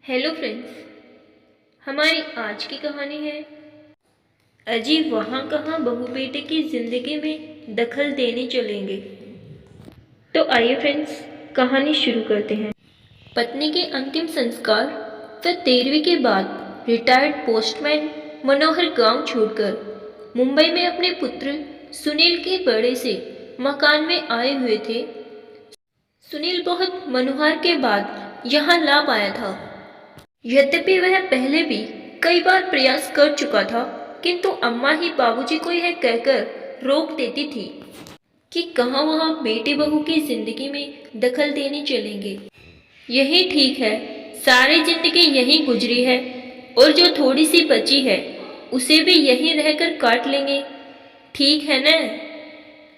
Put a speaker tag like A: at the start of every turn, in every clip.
A: Hello friends, हमारी आज की कहानी है अजी वहाँ कहाँ बहू बेटे की ज़िंदगी में दखल देने चलेंगे। तो आइए फ्रेंड्स, कहानी शुरू करते हैं। पत्नी के अंतिम संस्कार व 13वीं के बाद रिटायर्ड पोस्टमैन मनोहर गांव छोड़कर मुंबई में अपने पुत्र सुनील के बड़े से मकान में आए हुए थे। सुनील बहुत मनोहर के बाद यहाँ ला पाया था। यद्यपि वह पहले भी कई बार प्रयास कर चुका था, किंतु अम्मा ही बाबूजी को यह कहकर रोक देती थी कि कहाँ वहाँ बेटे बहू की जिंदगी में दखल देने चलेंगे। यही ठीक है, सारी जिंदगी यहीं गुजरी है और जो थोड़ी सी बची है उसे भी यहीं रहकर काट लेंगे, ठीक है न?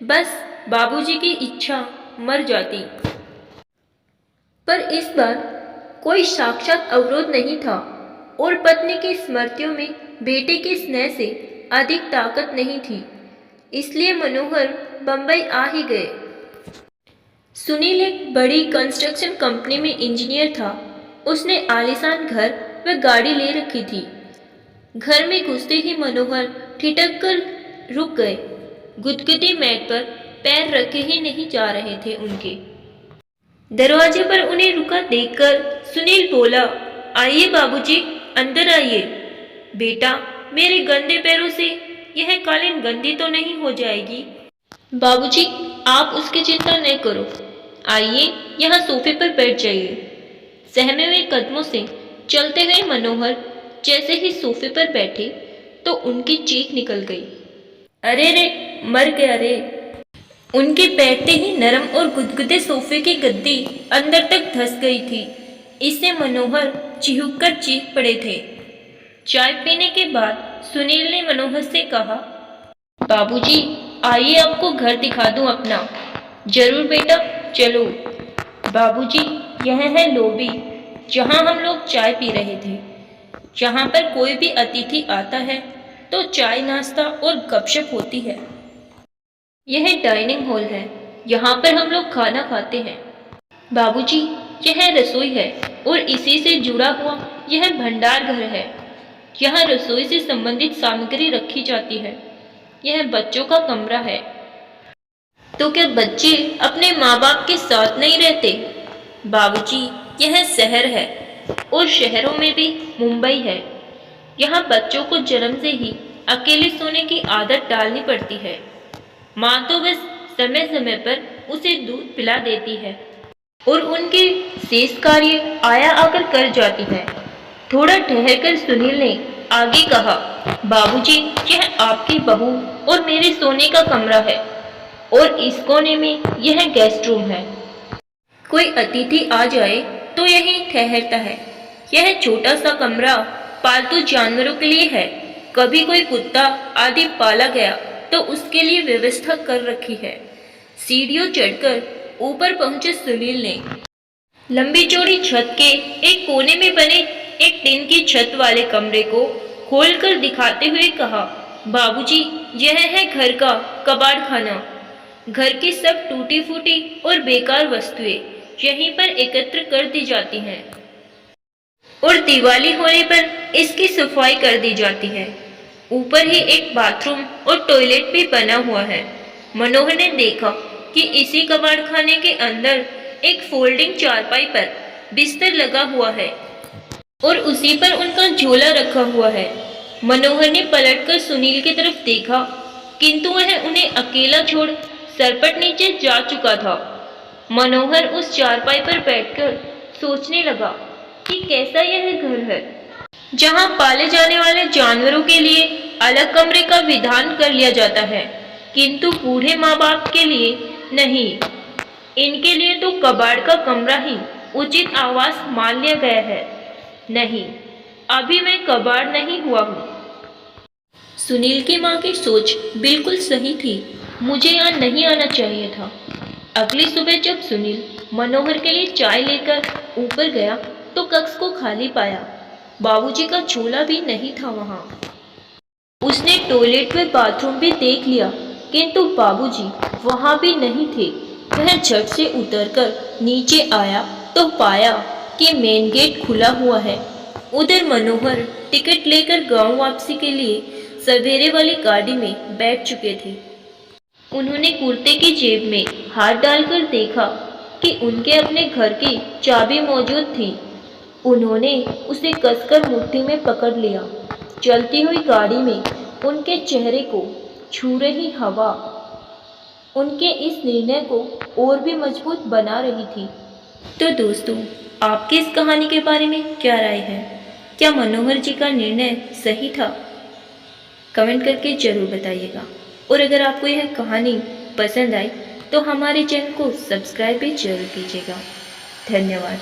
A: बस बाबूजी की इच्छा मर जाती। पर इस बार कोई साक्षात अवरोध नहीं था और पत्नी की स्मृतियों में बेटे के स्नेह से अधिक ताकत नहीं थी, इसलिए मनोहर बंबई आ ही गए। सुनील एक बड़ी कंस्ट्रक्शन कंपनी में इंजीनियर था। उसने आलीशान घर व गाड़ी ले रखी थी। घर में घुसते ही मनोहर ठिठक कर रुक गए। गुदगुदी मैट पर पैर रखे ही नहीं जा रहे थे उनके। दरवाजे पर उन्हें रुका देखकर सुनील बोला, आइए बाबूजी, अंदर आइए। बेटा, मेरे गंदे पैरों से यह कालीन गंदी तो नहीं हो जाएगी? बाबूजी, आप उसकी चिंता न करो। आइए, यहाँ सोफे पर बैठ जाइए। सहमे हुए कदमों से चलते हुए मनोहर जैसे ही सोफे पर बैठे तो उनकी चीख निकल गई। अरे रे, मर गया रे। उनके बैठते ही नरम और गुदगुदे सोफे की गद्दी अंदर तक धंस गई थी। इससे मनोहर चिहुक कर चीख पड़े थे। चाय पीने के बाद सुनील ने मनोहर से कहा, बाबूजी, आइए आपको घर दिखा दूं अपना। जरूर बेटा, चलो। बाबूजी, यह है लॉबी जहां हम लोग चाय पी रहे थे। यहाँ पर कोई भी अतिथि आता है तो चाय नाश्ता और गपशप होती है। यह डाइनिंग हॉल है, यहाँ पर हम लोग खाना खाते हैं। बाबूजी, यह रसोई है और इसी से जुड़ा हुआ यह भंडार घर है। यहाँ रसोई से संबंधित सामग्री रखी जाती है। यह बच्चों का कमरा है। तो क्या बच्चे अपने माँ बाप के साथ नहीं रहते? बाबूजी, यह शहर है और शहरों में भी मुंबई है। यहाँ बच्चों को जन्म से ही अकेले सोने की आदत डालनी पड़ती है। माँ तो बस समय समय पर उसे दूध पिला देती है और उनके शेष कार्य आया आकर कर जाती है। थोड़ा ठहरकर सुनील ने आगे कहा, बाबूजी, यह आपकी बहू और मेरे सोने का कमरा है और इस कोने में यह गेस्ट रूम है। कोई अतिथि आ जाए तो यहीं ठहरता है। यह छोटा सा कमरा पालतू जानवरों के लिए है। कभी कोई कुत्ता आदि पाला गया तो उसके लिए व्यवस्था कर रखी है। सीढ़ियों चढ़कर ऊपर पहुंचे सुनील ने लंबी चौड़ी छत के एक कोने में बने एक टीन की छत वाले कमरे को खोलकर दिखाते हुए कहा, बाबूजी, यह है घर का कबाड़ खाना। घर की सब टूटी फूटी और बेकार वस्तुएं यहीं पर एकत्र कर दी जाती हैं और दिवाली होने पर इसकी सफाई कर दी जाती है। ऊपर ही एक बाथरूम और टॉयलेट भी बना हुआ है। मनोहर ने देखा कि इसी कबाड़ खाने के अंदर एक फोल्डिंग चारपाई पर बिस्तर लगा हुआ है और उसी पर उनका झोला रखा हुआ है। मनोहर ने पलटकर सुनील की तरफ देखा, किंतु वह उन्हें अकेला छोड़ सरपट नीचे जा चुका था। मनोहर उस चारपाई पर बैठकर सोचने लगा कि कैसा यह घर है जहां पाले जाने वाले जानवरों के लिए अलग कमरे का विधान कर लिया जाता है, किंतु बूढ़े माँ बाप के लिए नहीं। इनके लिए तो कबाड़ का कमरा ही उचित आवास मान लिया गया है। नहीं, अभी मैं कबाड़ नहीं हुआ हूँ। सुनील की माँ की सोच बिल्कुल सही थी। मुझे यहाँ नहीं आना चाहिए था। अगली सुबह जब सुनील मनोहर के लिए चाय लेकर ऊपर गया तो कक्ष को खाली पाया। बाबूजी का झोला भी नहीं था वहाँ। उसने टॉयलेट व बाथरूम भी देख लिया, किंतु बाबूजी वहाँ भी नहीं थे। वह झट से उतरकर नीचे आया तो पाया कि मेन गेट खुला हुआ है। उधर मनोहर टिकट लेकर गांव वापसी के लिए सवेरे वाली गाड़ी में बैठ चुके थे। उन्होंने कुर्ते की जेब में हाथ डालकर देखा कि उनके अपने घर की चाबी मौजूद थी। उन्होंने उसे कसकर मुट्ठी में पकड़ लिया। चलती हुई गाड़ी में उनके चेहरे को छू रही हवा उनके इस निर्णय को और भी मजबूत बना रही थी। तो दोस्तों, आपकी इस कहानी के बारे में क्या राय है? क्या मनोहर जी का निर्णय सही था? कमेंट करके जरूर बताइएगा। और अगर आपको यह कहानी पसंद आई तो हमारे चैनल को सब्सक्राइब भी जरूर कीजिएगा। धन्यवाद।